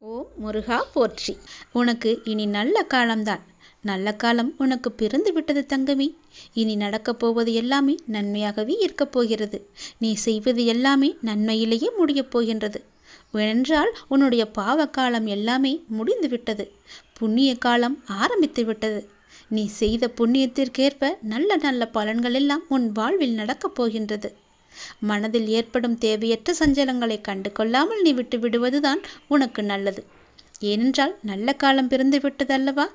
ஓம் முருகா போற்றி. உனக்கு இனி நல்ல காலம்தான். நல்ல காலம் உனக்கு பிறந்து விட்டது தங்கமே. இனி நடக்கப் போவது எல்லாமே நன்மையாகவே இருக்கப் போகிறது. நீ செய்வது எல்லாமே நன்மையிலேயே முடியப் போகின்றது. ஏனென்றால் உன்னுடைய பாவ காலம் எல்லாமே முடிந்து விட்டது. புண்ணிய காலம் ஆரம்பித்து விட்டது. நீ செய்த புண்ணியத்திற்கேற்ப நல்ல நல்ல பலன்கள் எல்லாம் உன் வாழ்வில் நடக்கப் போகின்றது. மனதில் ஏற்படும் தேவையற்ற சஞ்சலங்களை கண்டு கொள்ளாமல் நீ விட்டு விடுவதுதான் உனக்கு நல்லது. ஏனென்றால் நல்ல காலம் பிறந்து விட்டதல்லவா?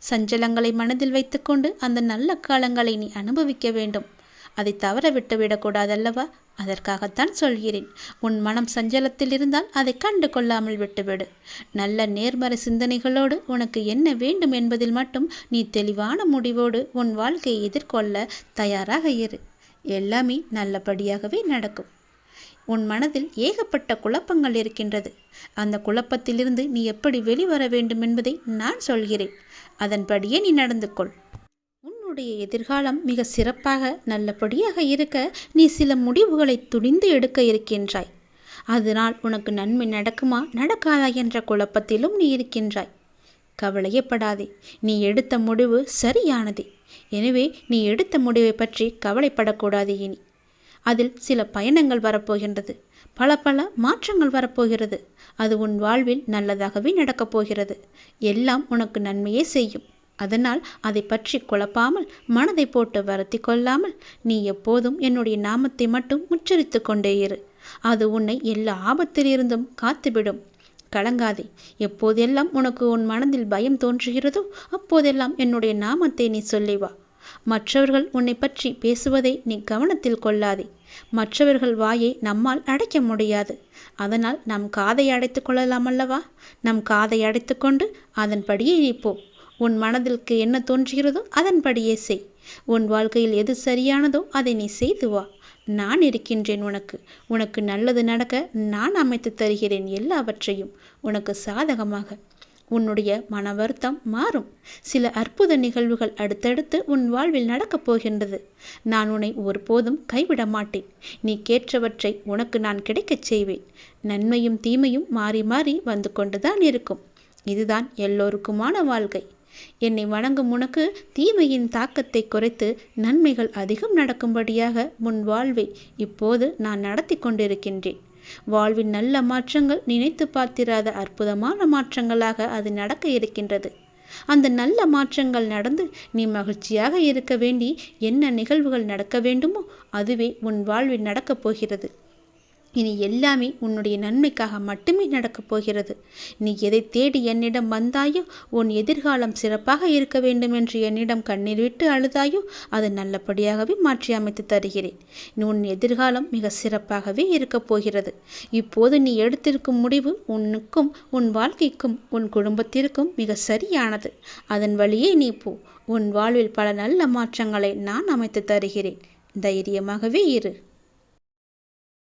சஞ்சலங்களை மனதில் வைத்துக்கொண்டு அந்த நல்ல காலங்களை நீ அனுபவிக்க வேண்டும். அதை தவற விட்டு விடக்கூடாதல்லவா? அதற்காகத்தான் சொல்கிறேன். உன் மனம் சஞ்சலத்தில் இருந்தால் அதை கண்டு கொள்ளாமல் விட்டுவிடு. நல்ல நேர்மறை சிந்தனைகளோடு உனக்கு என்ன வேண்டும் என்பதில் மட்டும் நீ தெளிவான முடிவோடு உன் வாழ்க்கையை எதிர்கொள்ள தயாராக இரு. எல்லாமே நல்லபடியாகவே நடக்கும். உன் மனதில் ஏகப்பட்ட குழப்பங்கள் இருக்கின்றது. அந்த குழப்பத்திலிருந்து நீ எப்படி வெளிவர வேண்டும் என்பதை நான் சொல்கிறேன். அதன்படியே நீ நடந்து கொள். உன்னுடைய எதிர்காலம் மிக சிறப்பாக நல்லபடியாக இருக்க நீ சில முடிவுகளை துணிந்து எடுக்க இருக்கின்றாய். அதனால் உனக்கு நன்மை நடக்குமா நடக்காதா என்ற குழப்பத்திலும் நீ இருக்கின்றாய். கவலையப்படாதே. நீ எடுத்த முடிவு சரியானதே. எனவே நீ எடுத்த முடிவை பற்றி கவலைப்படக்கூடாது. இனி அதில் சில பயணங்கள் வரப்போகின்றது. பல மாற்றங்கள் வரப்போகிறது. அது உன் வாழ்வில் நல்லதாகவே நடக்கப் போகிறது. எல்லாம் உனக்கு நன்மையே செய்யும். அதனால் அதை பற்றி குழப்பாமல் மனதை போட்டு வருத்தி கொள்ளாமல் நீ எப்போதும் என்னுடைய நாமத்தை மட்டும் உச்சரித்து கொண்டே இரு. அது உன்னை எல்லா ஆபத்திலிருந்தும் காத்துவிடும். கலங்காதே. எப்போதெல்லாம் உனக்கு உன் மனதில் பயம் தோன்றுகிறதோ அப்போதெல்லாம் என்னுடைய நாமத்தை நீ சொல்லி வா. மற்றவர்கள் உன்னை பற்றி பேசுவதை நீ கவனத்தில் கொள்ளாதே. மற்றவர்கள் வாயை நம்மால் அடைக்க முடியாது. அதனால் நம் காதை அடைத்து கொள்ளலாம் அல்லவா? நம் காதை அடைத்து கொண்டு அதன்படியே நீ போ. உன் மனதிற்கு என்ன தோன்றுகிறதோ அதன்படியே செய். உன் வாழ்க்கையில் எது சரியானதோ அதை நீ செய்து வா. நான் இருக்கின்றேன் உனக்கு. உனக்கு நல்லது நடக்க நான் அமைத்து தருகிறேன் எல்லாவற்றையும் உனக்கு சாதகமாக. உன்னுடைய மன வருத்தம் மாறும். சில அற்புத நிகழ்வுகள் அடுத்தடுத்து உன் வாழ்வில் நடக்கப் போகின்றது. நான் உன்னை ஒருபோதும் கைவிட மாட்டேன். நீ கேட்டவற்றை உனக்கு நான் கிடைக்கச் செய்வேன். நன்மையும் தீமையும் மாறி மாறி வந்து கொண்டுதான் இருக்கும். இதுதான் எல்லோருக்குமான வாழ்க்கை. என்னை வணங்கும் உனக்கு தீமையின் தாக்கத்தை குறைத்து நன்மைகள் அதிகம் நடக்கும்படியாக முன் வாழ்வை இப்போது நான் நடத்தி கொண்டிருக்கின்றேன். வாழ்வின் நல்ல மாற்றங்கள் நினைத்து பார்த்திராத அற்புதமான மாற்றங்களாக அது நடக்க இருக்கின்றது. அந்த நல்ல மாற்றங்கள் நடந்து நீ மகிழ்ச்சியாக இருக்க வேண்டி என்ன நிகழ்வுகள் நடக்க வேண்டுமோ அதுவே உன் வாழ்வில் நடக்கப் போகிறது. இனி எல்லாமே உன்னுடைய நன்மைக்காக மட்டுமே நடக்கப் போகிறது. நீ எதை தேடி என்னிடம் வந்தாயோ, உன் எதிர்காலம் சிறப்பாக இருக்க வேண்டும் என்று என்னிடம் கண்ணீர் விட்டு அழுதாயோ அது நல்லபடியாகவே மாற்றி அமைத்து தருகிறேன். உன் எதிர்காலம் மிக சிறப்பாகவே இருக்கப் போகிறது. இப்போது நீ எடுத்திருக்கும் முடிவு உன்னுக்கும் உன் வாழ்க்கைக்கும் உன் குடும்பத்திற்கும் மிக சரியானது. அதன் வழியே நீ போ. உன் வாழ்வில் பல நல்ல மாற்றங்களை நான் அமைத்து தருகிறேன். தைரியமாகவே இரு.